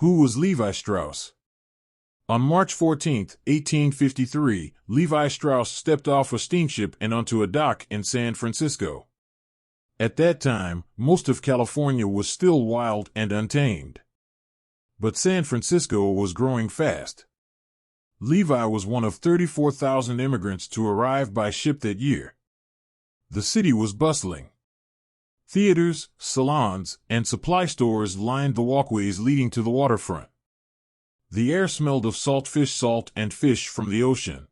Who was Levi Strauss? On March 14, 1853, Levi Strauss stepped off a steamship and onto a dock in San Francisco. At that time, most of California was still wild and untamed. But San Francisco was growing fast. Levi was one of 34,000 immigrants to arrive by ship that year. The city was bustling. Theaters, salons, and supply stores lined the walkways leading to the waterfront. The air smelled of salt and fish from the ocean.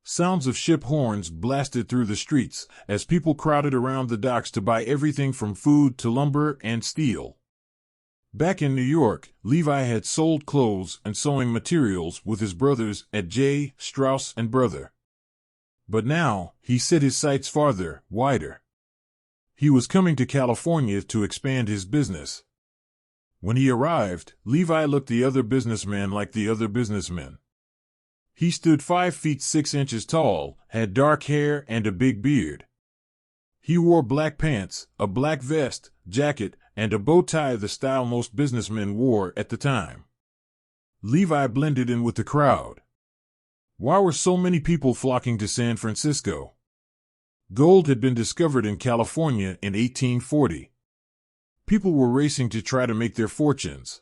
Sounds of ship horns blasted through the streets as people crowded around the docks to buy everything from food to lumber and steel. Back in New York, Levi had sold clothes and sewing materials with his brothers at J. Strauss and Brother. But now, he set his sights farther, wider. He was coming to California to expand his business. When he arrived, Levi looked the other businessman like the other businessmen. He stood 5 feet 6 inches tall, had dark hair and a big beard. He wore black pants, a black vest, jacket, and a bow tie, the style most businessmen wore at the time. Levi blended in with the crowd. Why were so many people flocking to San Francisco? Gold had been discovered in California in 1840. People were racing to try to make their fortunes.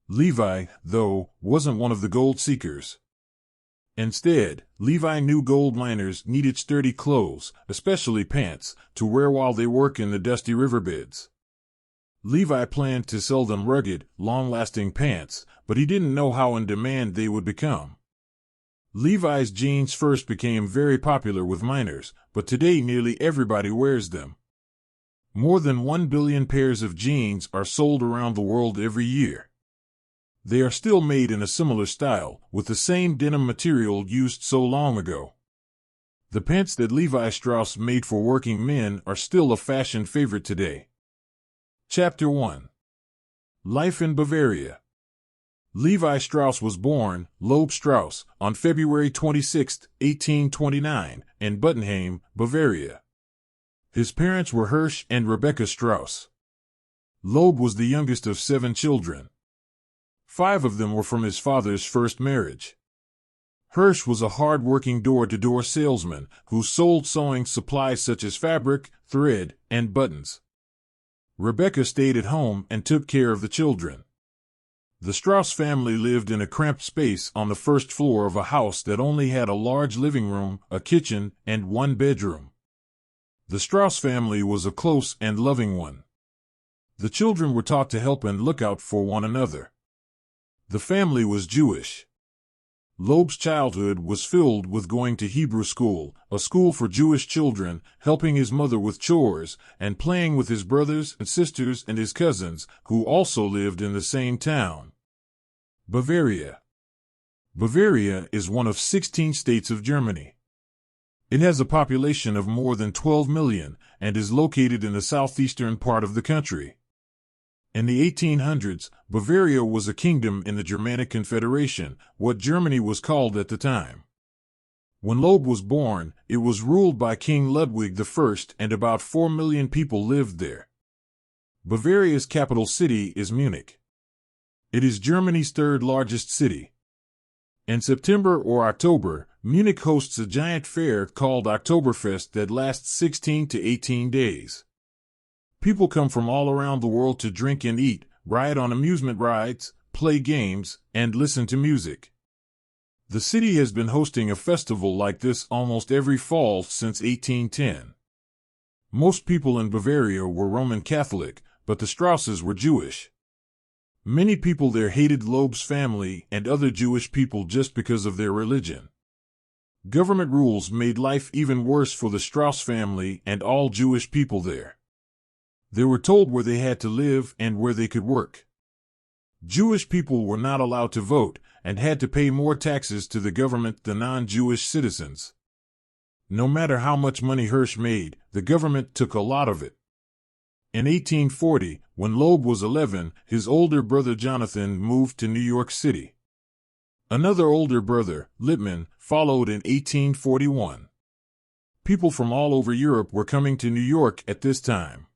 Levi, though, wasn't one of the gold seekers. Instead, Levi knew gold miners needed sturdy clothes, especially pants, to wear while they work in the dusty riverbeds. Levi planned to sell them rugged, long-lasting pants, but he didn't know how in demand they would become. Levi's jeans first became very popular with miners, but today nearly everybody wears them. More than 1 billion pairs of jeans are sold around the world every year. They are still made in a similar style, with the same denim material used so long ago. The pants that Levi Strauss made for working men are still a fashion favorite today. Chapter 1. Life in Bavaria. Levi Strauss was born, Loeb Strauss, on February 26, 1829, in Buttenheim, Bavaria. His parents were Hirsch and Rebecca Strauss. Loeb was the youngest of 7 children. 5 of them were from his father's first marriage. Hirsch was a hard-working door-to-door salesman who sold sewing supplies such as fabric, thread, and buttons. Rebecca stayed at home and took care of the children. The Strauss family lived in a cramped space on the first floor of a house that only had a large living room, a kitchen, and 1 bedroom. The Strauss family was a close and loving one. The children were taught to help and look out for one another. The family was Jewish. Loeb's childhood was filled with going to Hebrew school, a school for Jewish children, helping his mother with chores, and playing with his brothers and sisters and his cousins, who also lived in the same town. Bavaria. Bavaria is one of 16 states of Germany. It has a population of more than 12 million and is located in the southeastern part of the country. In the 1800s, Bavaria was a kingdom in the Germanic Confederation, what Germany was called at the time. When Loeb was born, it was ruled by King Ludwig I, and about 4 million people lived there. Bavaria's capital city is Munich. It is Germany's 3rd largest city. In September or October, Munich hosts a giant fair called Oktoberfest that lasts 16 to 18 days. People come from all around the world to drink and eat, ride on amusement rides, play games, and listen to music. The city has been hosting a festival like this almost every fall since 1810. Most people in Bavaria were Roman Catholic, but the Strausses were Jewish. Many people there hated Loeb's family and other Jewish people just because of their religion. Government rules made life even worse for the Strauss family and all Jewish people there. They were told where they had to live and where they could work. Jewish people were not allowed to vote and had to pay more taxes to the government than non-Jewish citizens. No matter how much money Hirsch made, the government took a lot of it. In 1840, when Loeb was 11, his older brother Jonathan moved to New York City. Another older brother, Lippmann, followed in 1841. People from all over Europe were coming to New York at this time.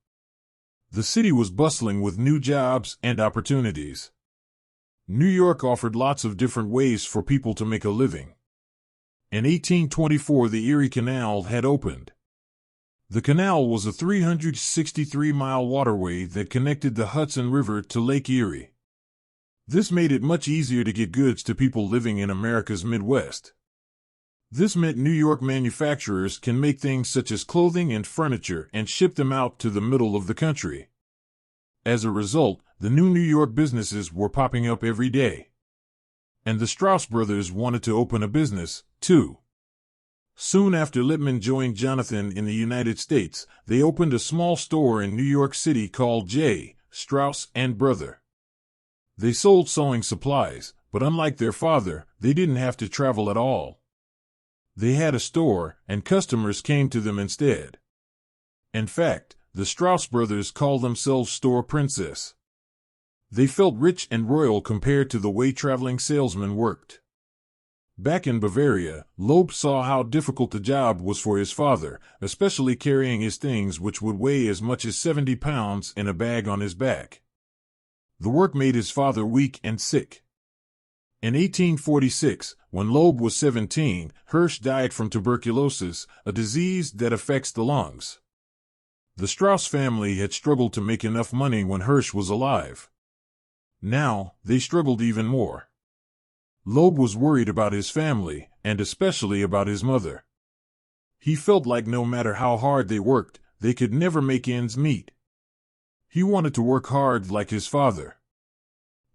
The city was bustling with new jobs and opportunities. New York offered lots of different ways for people to make a living. In 1824, the Erie Canal had opened. The canal was a 363-mile waterway that connected the Hudson River to Lake Erie. This made it much easier to get goods to people living in America's Midwest. This meant New York manufacturers can make things such as clothing and furniture and ship them out to the middle of the country. As a result, the new New York businesses were popping up every day. And the Strauss brothers wanted to open a business, too. Soon after Lippman joined Jonathan in the United States, they opened a small store in New York City called J. Strauss and Brother. They sold sewing supplies, but unlike their father, they didn't have to travel at all. They had a store, and customers came to them instead. In fact, the Strauss brothers called themselves Store Princess. They felt rich and royal compared to the way traveling salesmen worked. Back in Bavaria, Loeb saw how difficult the job was for his father, especially carrying his things which would weigh as much as 70 pounds in a bag on his back. The work made his father weak and sick. In 1846, when Loeb was 17, Hirsch died from tuberculosis, a disease that affects the lungs. The Strauss family had struggled to make enough money when Hirsch was alive. Now, they struggled even more. Loeb was worried about his family, and especially about his mother. He felt like no matter how hard they worked, they could never make ends meet. He wanted to work hard like his father.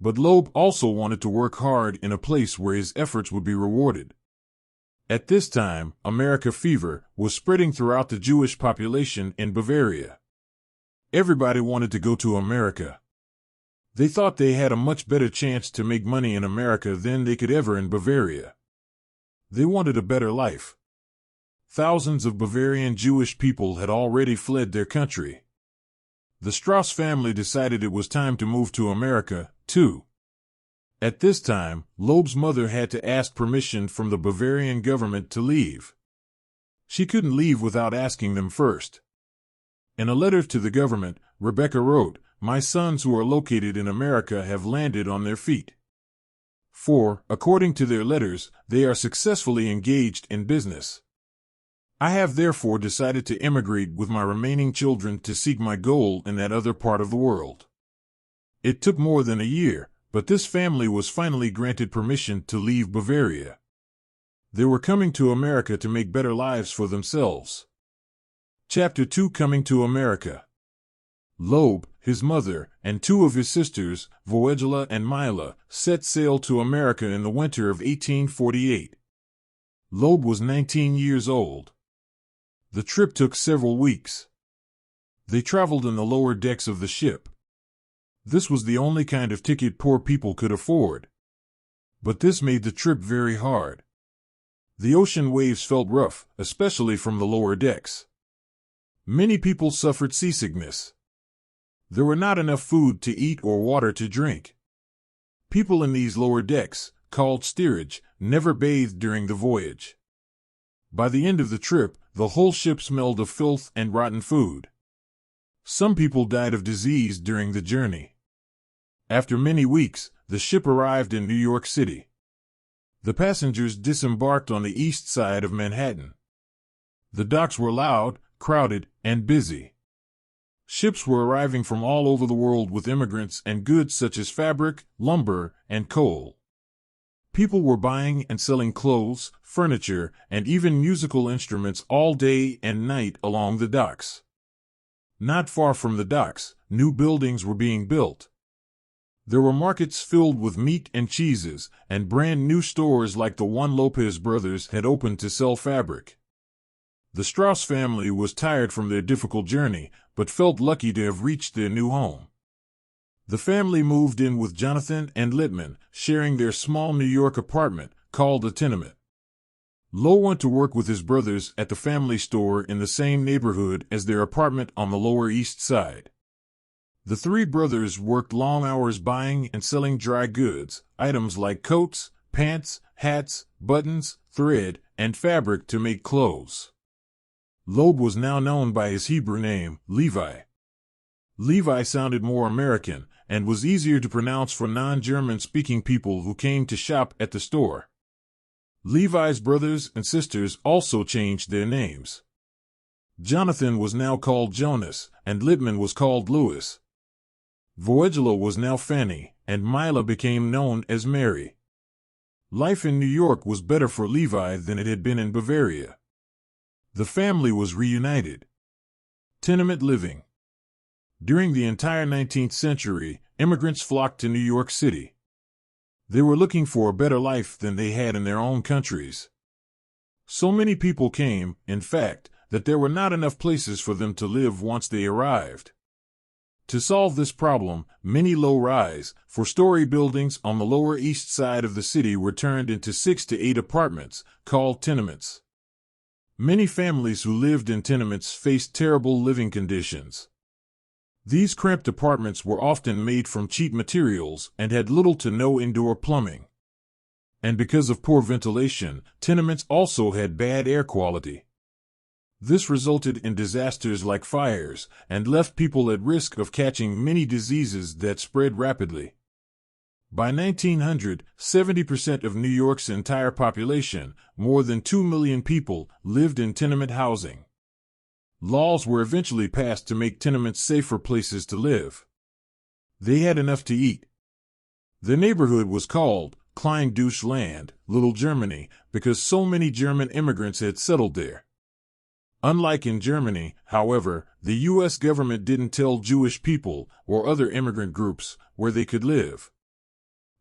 But Loeb also wanted to work hard in a place where his efforts would be rewarded. At this time, America fever was spreading throughout the Jewish population in Bavaria. Everybody wanted to go to America. They thought they had a much better chance to make money in America than they could ever in Bavaria. They wanted a better life. Thousands of Bavarian Jewish people had already fled their country. The Strauss family decided it was time to move to America, too. At this time, Loeb's mother had to ask permission from the Bavarian government to leave. She couldn't leave without asking them first. In a letter to the government, Rebecca wrote, "My sons who are located in America have landed on their feet. For, according to their letters, they are successfully engaged in business. I have therefore decided to immigrate with my remaining children to seek my goal in that other part of the world." It took more than a year, but this family was finally granted permission to leave Bavaria. They were coming to America to make better lives for themselves. Chapter 2: Coming to America. Loeb, his mother, and two of his sisters, Voegela and Mila, set sail to America in the winter of 1848. Loeb was 19 years old. The trip took several weeks. They traveled in the lower decks of the ship. This was the only kind of ticket poor people could afford. But this made the trip very hard. The ocean waves felt rough, especially from the lower decks. Many people suffered seasickness. There were not enough food to eat or water to drink. People in these lower decks, called steerage, never bathed during the voyage. By the end of the trip, the whole ship smelled of filth and rotten food. Some people died of disease during the journey. After many weeks, the ship arrived in New York City. The passengers disembarked on the east side of Manhattan. The docks were loud, crowded, and busy. Ships were arriving from all over the world with immigrants and goods such as fabric, lumber, and coal. People were buying and selling clothes, furniture, and even musical instruments all day and night along the docks. Not far from the docks, new buildings were being built. There were markets filled with meat and cheeses, and brand new stores like the one Lopez brothers had opened to sell fabric. The Strauss family was tired from their difficult journey, but felt lucky to have reached their new home. The family moved in with Jonathan and Lippman, sharing their small New York apartment, called a tenement. Lowe went to work with his brothers at the family store in the same neighborhood as their apartment on the Lower East Side. The three brothers worked long hours buying and selling dry goods, items like coats, pants, hats, buttons, thread, and fabric to make clothes. Loeb was now known by his Hebrew name, Levi. Levi sounded more American, and was easier to pronounce for non-German-speaking people who came to shop at the store. Levi's brothers and sisters also changed their names. Jonathan was now called Jonas, and Littman was called Louis. Voegela was now Fanny, and Mila became known as Mary. Life in New York was better for Levi than it had been in Bavaria. The family was reunited. Tenement living. During the entire 19th century, immigrants flocked to New York City. They were looking for a better life than they had in their own countries. So many people came, in fact, that there were not enough places for them to live once they arrived. To solve this problem, many low-rise, four-story buildings on the Lower East Side of the city were turned into 6 to 8 apartments, called tenements. Many families who lived in tenements faced terrible living conditions. These cramped apartments were often made from cheap materials and had little to no indoor plumbing. And because of poor ventilation, tenements also had bad air quality. This resulted in disasters like fires and left people at risk of catching many diseases that spread rapidly. By 1900, 70% of New York's entire population, more than 2 million people, lived in tenement housing. Laws were eventually passed to make tenements safer places to live. They had enough to eat. The neighborhood was called Klein Deutschland, Little Germany, because so many German immigrants had settled there. Unlike in Germany, however, the U.S. government didn't tell Jewish people or other immigrant groups where they could live.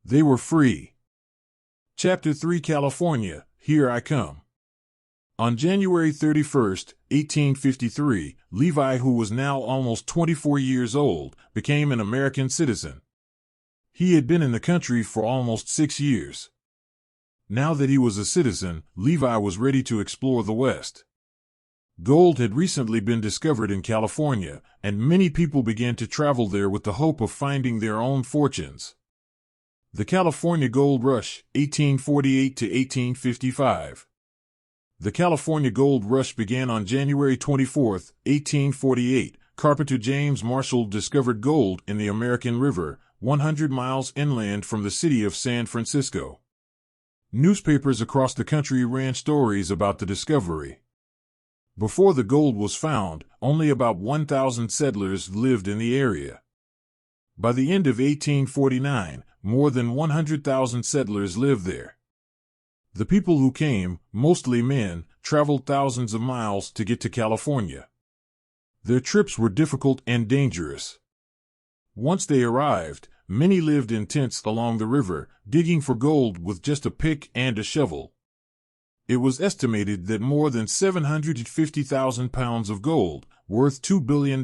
They were free. Chapter 3 California, Here I Come. On January 31, 1853, Levi, who was now almost 24 years old, became an American citizen. He had been in the country for almost 6 years. Now that he was a citizen, Levi was ready to explore the West. Gold had recently been discovered in California, and many people began to travel there with the hope of finding their own fortunes. The California Gold Rush, 1848 to 1855. The California Gold Rush began on January 24, 1848. Carpenter James Marshall discovered gold in the American River, 100 miles inland from the city of San Francisco. Newspapers across the country ran stories about the discovery. Before the gold was found, only about 1,000 settlers lived in the area. By the end of 1849, more than 100,000 settlers lived there. The people who came, mostly men, traveled thousands of miles to get to California. Their trips were difficult and dangerous. Once they arrived, many lived in tents along the river, digging for gold with just a pick and a shovel. It was estimated that more than 750,000 pounds of gold, worth $2 billion,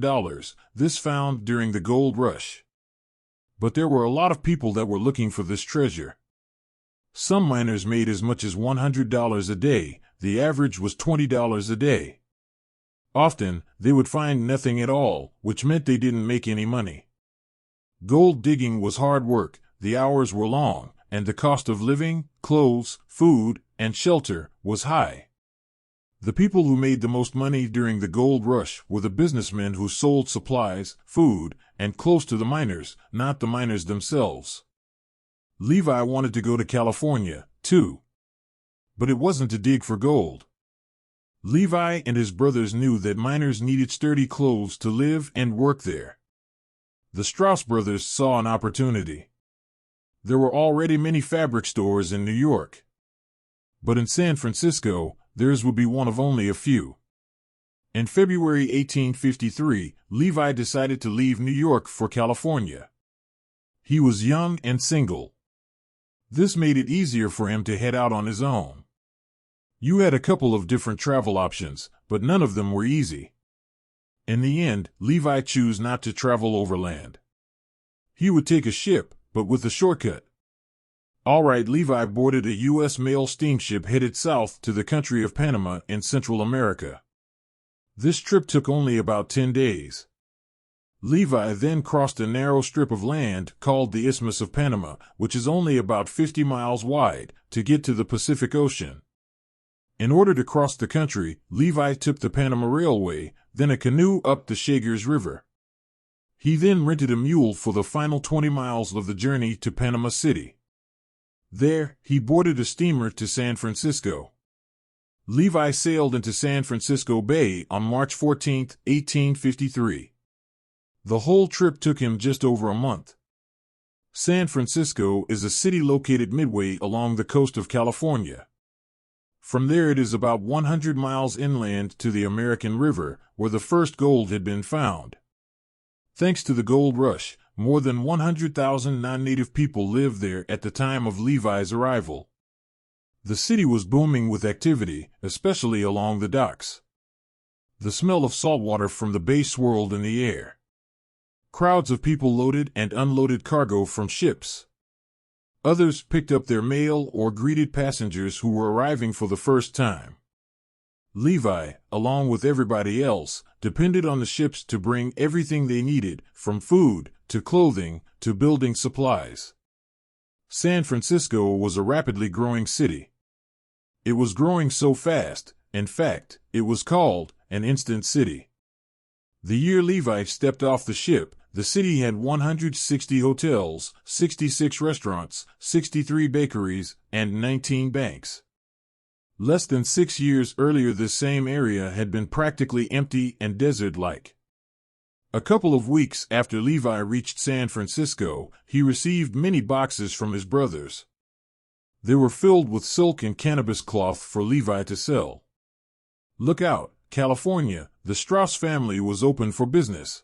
this found during the gold rush. But there were a lot of people that were looking for this treasure. Some miners made as much as $100 a day. The average was $20 a day. Often, they would find nothing at all, which meant they didn't make any money. Gold digging was hard work, the hours were long, and the cost of living, clothes, food, and shelter was high. The people who made the most money during the gold rush were the businessmen who sold supplies, food, and clothes to the miners, not the miners themselves. Levi wanted to go to California, too. But it wasn't to dig for gold. Levi and his brothers knew that miners needed sturdy clothes to live and work there. The Strauss brothers saw an opportunity. There were already many fabric stores in New York. But in San Francisco, theirs would be one of only a few. In February 1853, Levi decided to leave New York for California. He was young and single. This made it easier for him to head out on his own. You had a couple of different travel options, but none of them were easy. In the end, Levi chose not to travel overland. He would take a ship, but with a shortcut. All right, Levi boarded a U.S. mail steamship headed south to the country of Panama in Central America. This trip took only about 10 days. Levi then crossed a narrow strip of land called the Isthmus of Panama, which is only about 50 miles wide, to get to the Pacific Ocean. In order to cross the country, Levi took the Panama Railway, then a canoe up the Chagres River. He then rented a mule for the final 20 miles of the journey to Panama City. There, he boarded a steamer to San Francisco. Levi sailed into San Francisco Bay on March 14, 1853. The whole trip took him just over a month. San Francisco is a city located midway along the coast of California. From there it is about 100 miles inland to the American River, where the first gold had been found. Thanks to the gold rush, more than 100,000 non-native people lived there at the time of Levi's arrival. The city was booming with activity, especially along the docks. The smell of saltwater from the bay swirled in the air. Crowds of people loaded and unloaded cargo from ships. Others picked up their mail or greeted passengers who were arriving for the first time. Levi, along with everybody else, depended on the ships to bring everything they needed, from food to clothing to building supplies. San Francisco was a rapidly growing city. It was growing so fast, in fact, it was called an instant city. The year Levi stepped off the ship, the city had 160 hotels, 66 restaurants, 63 bakeries, and 19 banks. Less than 6 years earlier, this same area had been practically empty and desert-like. A couple of weeks after Levi reached San Francisco, he received many boxes from his brothers. They were filled with silk and cannabis cloth for Levi to sell. Look out, California, the Strauss family was open for business.